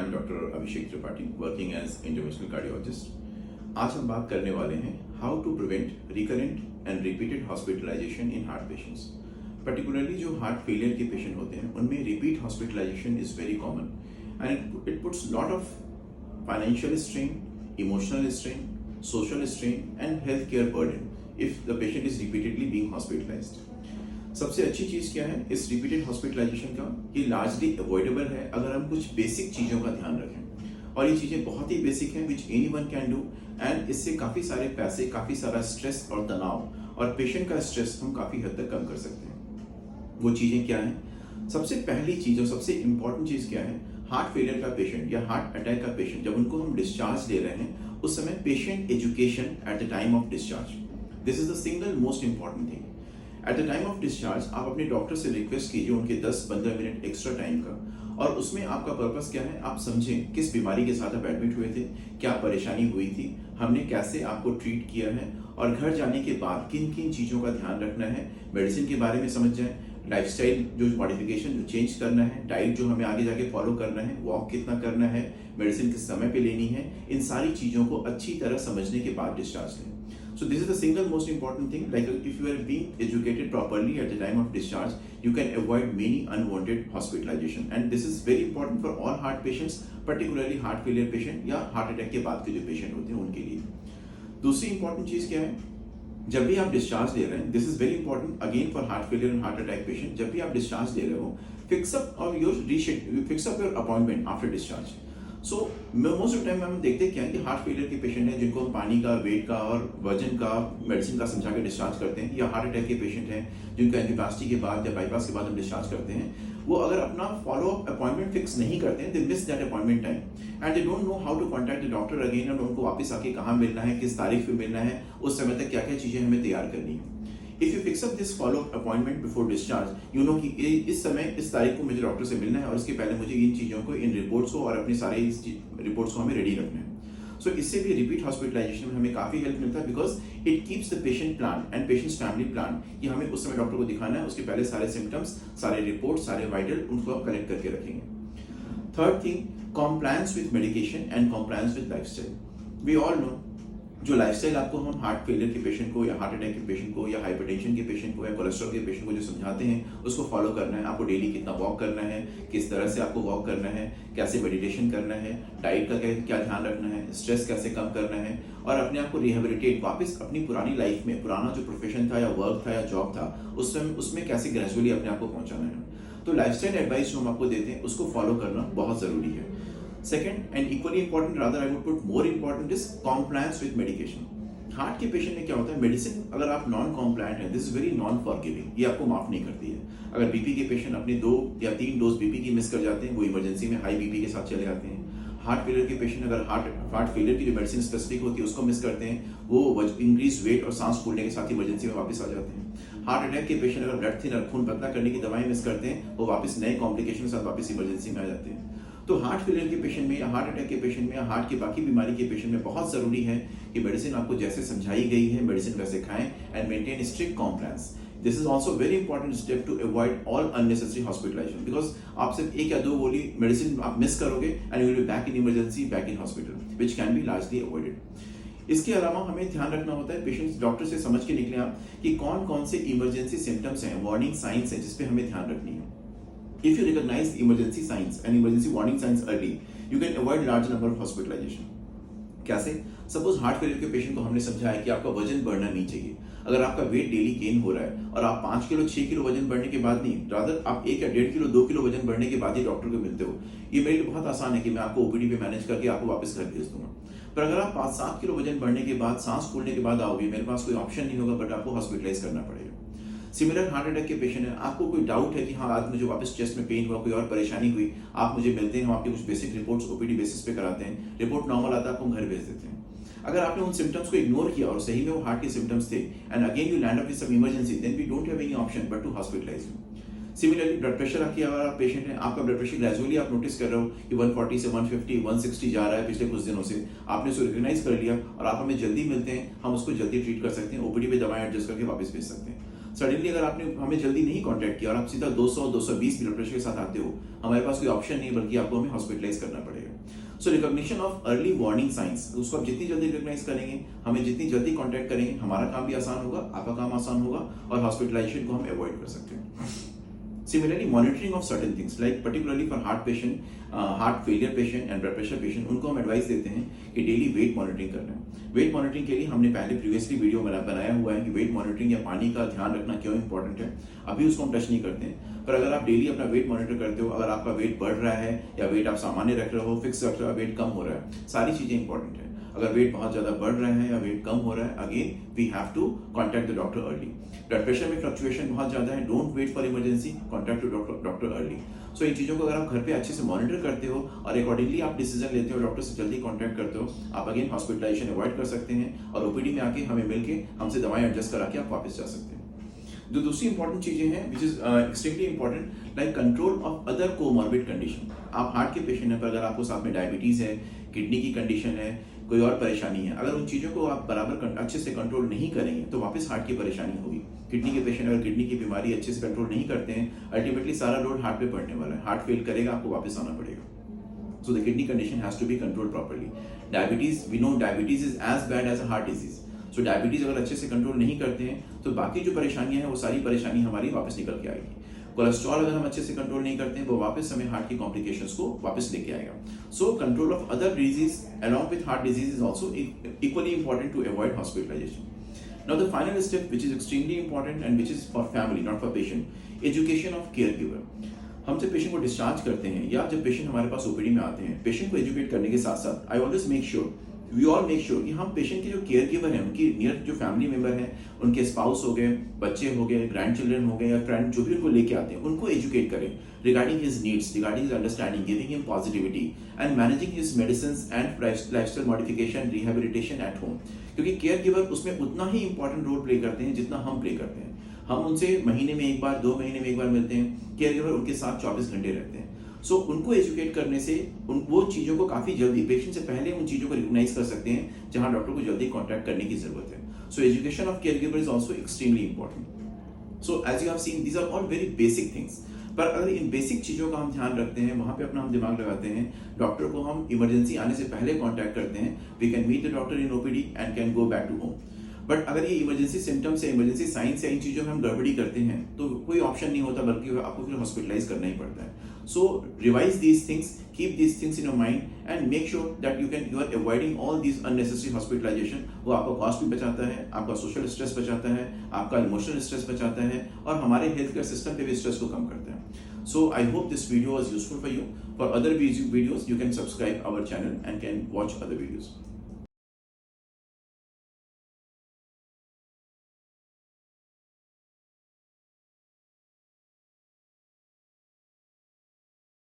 I'm Dr. Abhishek Tripathi, working as interventional cardiologist. आज हम बात करने वाले हैं how to prevent recurrent and repeated hospitalization in heart patients. Particularly जो heart failure के patient होते हैं उनमें repeat hospitalization is very common and it puts lot of financial strain, emotional strain, social strain and healthcare burden if the patient is repeatedly being hospitalized. सबसे अच्छी चीज़ क्या है इस रिपीटेड हॉस्पिटलाइजेशन का, ये लार्जली अवॉइडेबल है अगर हम कुछ बेसिक चीज़ों का ध्यान रखें, और ये चीज़ें बहुत ही बेसिक हैं विच एनीवन कैन डू एंड इससे काफ़ी सारे पैसे, काफ़ी सारा स्ट्रेस और तनाव और पेशेंट का स्ट्रेस हम काफ़ी हद तक कम कर सकते हैं। वो चीज़ें क्या हैं? सबसे पहली चीज़ और सबसे इम्पॉर्टेंट चीज़ क्या है, हार्ट फेलियर का पेशेंट या हार्ट अटैक का पेशेंट जब उनको हम डिस्चार्ज ले रहे हैं उस समय patient education at the time of discharge, this is the single most important thing. At the time of discharge आप अपने डॉक्टर से रिक्वेस्ट कीजिए उनके 10-15 मिनट एक्स्ट्रा टाइम का, और उसमें आपका पर्पस क्या है, आप समझें किस बीमारी के साथ आप एडमिट हुए थे, क्या परेशानी हुई थी, हमने कैसे आपको ट्रीट किया है, और घर जाने के बाद किन किन चीज़ों का ध्यान रखना है, मेडिसिन के बारे में समझ जाएं, लाइफस्टाइल जो मॉडिफिकेशन जो चेंज करना है, डाइट जो हमें आगे जाके फॉलो करना है, वॉक कितना करना है, मेडिसिन किस समय पे लेनी है, इन सारी चीज़ों को अच्छी तरह समझने के बाद डिस्चार्ज लें। So this is the single most important thing. Like if you are being educated properly at the time of discharge, you can avoid many unwanted hospitalization. And this is very important for all heart patients, particularly heart failure patient या heart attack के बाद के जो patient होते हैं उनके लिए। दूसरी important चीज़ क्या है, जब भी आप डिस्चार्ज ले रहे हैं, this is very important again for heart failure and heart attack patient, जब भी आप डिस्चार्ज ले रहे हो, fix up your appointment after discharge. So most of time हम देखते क्या है कि हार्ट फेलियर के पेशेंट हैं जिनको हम पानी का, वेट का और वजन का, मेडिसिन का समझा के डिस्चार्ज करते हैं, या हार्ट अटैक के पेशेंट हैं जिनको एंजियोप्लास्टी के बाद या बाईपास के बाद हम डिस्चार्ज करते हैं, वो अगर अपना फॉलो अप अपॉइंटमेंट फिक्स नहीं करते हैं, they miss that appointment time and they don't know how to contact the doctor again, और उनको वापस आके कहाँ मिलना है, किस तारीख पे मिलना है, उस समय तक क्या क्या चीज़ें हमें तैयार करनी है। If you fix up this follow up appointment before discharge, you know कि इस समय इस तारीख को मुझे डॉक्टर से मिलना है और इसके पहले मुझे इन चीज़ों को, इन रिपोर्ट्स को और अपनी सारी रिपोर्ट्स को हमें रेडी रखना है। सो इससे भी रिपीट हॉस्पिटलाइजेशन में हमें काफ़ी हेल्प मिलता है, because it keeps the patient plan and patients family plan कि हमें उस समय डॉक्टर को दिखाना है, उसके पहले सारे सिम्टम्स, सारे रिपोर्ट, सारे वाइटल उनको हम कलेक्ट करके रखेंगे। Third thing, compliance with medication and compliance with lifestyle. We all know जो लाइफस्टाइल आपको हम हार्ट फेलियर के पेशेंट को या हार्ट अटैक के पेशेंट को या हाइपरटेंशन के पेशेंट को या कोलेस्ट्रॉल के पेशेंट को जो समझाते हैं उसको फॉलो करना है। आपको डेली कितना वॉक करना है, किस तरह से आपको वॉक करना है, कैसे मेडिटेशन करना है, डाइट का क्या ध्यान रखना है, स्ट्रेस कैसे कम करना है, और अपने आप को रिहेबिलिटेट वापस अपनी पुरानी लाइफ में, पुराना जो प्रोफेशन था या वर्क था या जॉब था उसमें कैसे ग्रेजुअली अपने आप को पहुंचाना है। तो लाइफस्टाइल एडवाइस जो हम आपको देते हैं उसको फॉलो करना बहुत जरूरी है। Second and equally important, rather I would put more important, is compliance with medication. Heart के पेशेंट में क्या होता है, मेडिसिन अगर आप नॉन कॉम्प्लायंट है, this is very non forgiving, ये आपको माफ नहीं करती है। अगर बीपी के पेशेंट अपने 2 या 3 डोज बीपी की मिस कर जाते हैं, वो इमरजेंसी में हाई बीपी के साथ चले जाते हैं। हार्ट फेलियर के पेशेंट अगर हार्ट फेलियर की जो मेडिसिन स्पेसिफिक होती है उसको मिस करते हैं, वो इंक्रीज वेट और सांस फूलने के साथ इमरजेंसी में वापस आ जाते हैं। हार्ट अटैक के पेशेंट अगर ब्लड थिनर, खून पतला करने की दवाएं मिस करते हैं, वो वापस नए कॉम्प्लिकेशन के साथ वापस इमरजेंसी में आ जाते हैं। तो हार्ट फेलियर के पेशेंट में या हार्ट अटैक के पेशेंट में या हार्ट की बाकी बीमारी के पेशेंट में बहुत जरूरी है कि मेडिसिन आपको जैसे समझाई गई है मेडिसिन वैसे खाएं and maintain strict compliance. This is also very important step to avoid all unnecessary hospitalisation, because आप सिर्फ 1 या 2 गोली मेडिसिन आप मिस करोगे and you will be back in emergency, back in hospital, which can be largely avoided. इसके अलावा हमें ध्यान रखना होता है, पेशेंट्स डॉक्टर से समझ के निकले आप कि कौन कौन से इमरजेंसी सिम्टम्स हैं, वार्निंग साइंस हैं जिसपे हमें ध्यान रखनी है। If you recognize the emergency signs and emergency warning signs early, you can avoid large number of hospitalization. कैसे? सपोज हार्ट फेलियर के पेशेंट को हमने समझाया कि आपका वजन बढ़ना नहीं चाहिए। अगर आपका वेट डेली गेन हो रहा है और आप 5 किलो 6 किलो वजन बढ़ने के बाद नहीं, रादर आप 1 या 1.5 किलो 2 किलो वजन बढ़ने के बाद ही डॉक्टर को मिलते हो, ये मेरे लिए बहुत आसान है कि मैं आपको ओपीडी पे मैनेज करके आपको वापस घर भेज दूंगा। पर अगर आप 5-7 किलो वजन बढ़ने के बाद, सांस फूलने के बाद आओगे, मेरे पास कोई ऑप्शन नहीं होगा, बट आपको हॉस्पिटलाइज करना पड़ेगा। सिमिलर हार्ट अटैक के पेशेंट है, आपको कोई डाउट है कि हाँ आज मुझे वापस चेस्ट में पेन हुआ, कोई और परेशानी हुई, आप मुझे मिलते हैं, हम आपके कुछ बेसिक रिपोर्ट्स ओपीडी बेसिस पे कराते हैं, रिपोर्ट नॉर्मल आता है, आपको घर भेज देते हैं। अगर आपने उन सिम्टम्स को इग्नोर किया और सही में वो हार्ट के सिम्टम्स थे and again you land up with some emergency, then we don't have any option but to hospitalise you. Similarly blood pressure आपकी, अगर आप पेशेंट हैं, आपका ब्लड प्रेशर ग्रेजुअली आप नोटिस कर रहे हो कि 140 से 150 160 जा रहा है पिछले कुछ दिनों से, आपने उसको रिकॉग्नाइज कर लिया और आप हमें जल्दी मिलते हैं, हम उसको जल्दी ट्रीट कर सकते हैं, ओपीडी पे दवाएं एडजस्ट करके वापस भेज सकते हैं। सडनली अगर आपने हमें जल्दी नहीं कॉन्टैक्ट किया और आप सीधा 200-220 ब्लड प्रेशर के साथ आते हो, हमारे पास कोई ऑप्शन नहीं बल्कि आपको हमें हॉस्पिटलाइज करना पड़ेगा। So recognition of early warning signs, उसको आप जितनी जल्दी रिकॉग्नाइज करेंगे, हमें जितनी जल्दी कॉन्टैक्ट करेंगे, हमारा काम भी आसान होगा, आपका काम आसान होगा और हॉस्पिटलाइजेशन को हम अवॉइड कर सकते हैं। Similarly, monitoring of certain things, like particularly for heart patient, heart failure patient and blood pressure patient, उनको हम एडवाइस देते हैं कि डेली वेट मॉनिटरिंग करना है। वेट मॉनिटरिंग के लिए हमने पहले प्रीवियसली वीडियो बनाया हुआ है कि वेट मॉनिटरिंग या पानी का ध्यान रखना क्यों इंपॉर्टेंट है। अभी उसको हम टच नहीं करते हैं, पर अगर आप डेली अपना वेट मॉनिटर करते हो, अगर आपका वेट बढ़ रहा है या वेट आप सामान्य रख रहे हो, फिक्स रख रहे हो, वेट कम हो रहा है, सारी चीजें इंपॉर्टेंट है। अगर वेट बहुत ज्यादा बढ़ रहा है या वेट कम हो रहा है, again we have to contact the doctor early. Blood pressure में फ्लक्चुएशन बहुत ज्यादा है, don't wait for emergency, contact to doctor early. So इन चीजों को अगर आप घर पे अच्छे से मॉनिटर करते हो और अकॉर्डिंगली आप डिसीजन लेते हो, डॉक्टर से जल्दी कॉन्टैक्ट करते हो, आप अगेन हॉस्पिटलाइजेशन अवॉइड कर सकते हैं और ओपीडी में आके हमें मिलके हमसे दवाएं एडजस्ट करा के आप वापस जा सकते हैं। जो दूसरी इंपॉर्टेंट चीजें हैं which is extremely important, like control of other comorbid condition. आप हार्ट के पेशेंट हैं, पर अगर आपको साथ में डायबिटीज है, किडनी की कंडीशन है, कोई और परेशानी है, अगर उन चीजों को आप बराबर अच्छे से कंट्रोल नहीं करेंगे तो वापस हार्ट की परेशानी होगी। किडनी के पेशेंट अगर किडनी की बीमारी अच्छे से कंट्रोल नहीं करते हैं, अल्टीमेटली सारा लोड हार्ट पे पड़ने वाला है, हार्ट फेल करेगा, आपको वापस आना पड़ेगा। So the kidney condition has to be controlled properly. Diabetes, we know diabetes is as bad as a heart disease. So diabetes अगर अच्छे से कंट्रोल नहीं करते हैं तो बाकी जो परेशानियां हैं वो सारी परेशानी हमारी वापस निकल के आएगी। कोलेस्ट्रॉल अगर हम अच्छे से कंट्रोल नहीं करते हैं वो वापस हमें हार्ट की कॉम्प्लिकेशंस को वापस लेके आएगा। So control of other disease along with heart disease is also equally important to avoid hospitalization. Now the final step, which is extremely important and which is for family, not for patient, education of caregiver. हम जब patient को discharge करते हैं या जब patient हमारे पास OPD में आते हैं, पेशेंट को एजुकेट करने के साथ साथ I always make sure, we all make sure कि हम पेशेंट के जो केयर गिवर हैं, उनकी नियर जो फैमिली मेंबर हैं, उनके स्पाउस हो गए, बच्चे हो गए, ग्रैंड चिल्ड्रन हो गए या फ्रेंड जो भी उनको लेके आते हैं, उनको एजुकेट करें regarding his needs, regarding his understanding, giving him positivity and managing his medicines and lifestyle modification, rehabilitation at home. क्योंकि केयर गिवर उसमें उतना ही इंपॉर्टेंट रोल प्ले करते हैं जितना हम प्ले करते हैं। हम उनसे महीने में एक बार, 2 महीने में एक बार मिलते हैं, केयर गिवर उनके साथ 24 घंटे रहते हैं। सो उनको एजुकेट करने से वो चीजों को काफी जल्दी, पेशेंट से पहले उन चीजों को रिकॉग्नाइज कर सकते हैं जहां डॉक्टर को जल्दी कॉन्टैक्ट करने की जरूरत है। So education of caregiver is also extremely important. So as you have seen, these are all very basic things. पर अगर इन बेसिक चीजों का हम ध्यान रखते हैं, वहां पे अपना हम दिमाग लगाते हैं, डॉक्टर को हम इमरजेंसी आने से पहले कॉन्टैक्ट करते हैं, we can meet the doctor in OPD and can go back to home. But अगर ये इमरजेंसी सिम्टम्स या इमरजेंसी साइंस या इन चीजों में हम गड़बड़ी करते हैं तो कोई ऑप्शन नहीं होता, बल्कि आपको फिर हॉस्पिटलाइज करना ही पड़ता है। So revise these things, keep these things in your mind and make sure that you are avoiding all these unnecessary hospitalisation. वो आपका कॉस्ट भी बचाता है, आपका सोशल स्ट्रेस बचाता है, आपका इमोशनल स्ट्रेस बचाता है और हमारे हेल्थ केयर सिस्टम पे भी स्ट्रेस को कम करता है। So I hope this video was useful for you. For other videos, you can subscribe our channel and can watch other videos.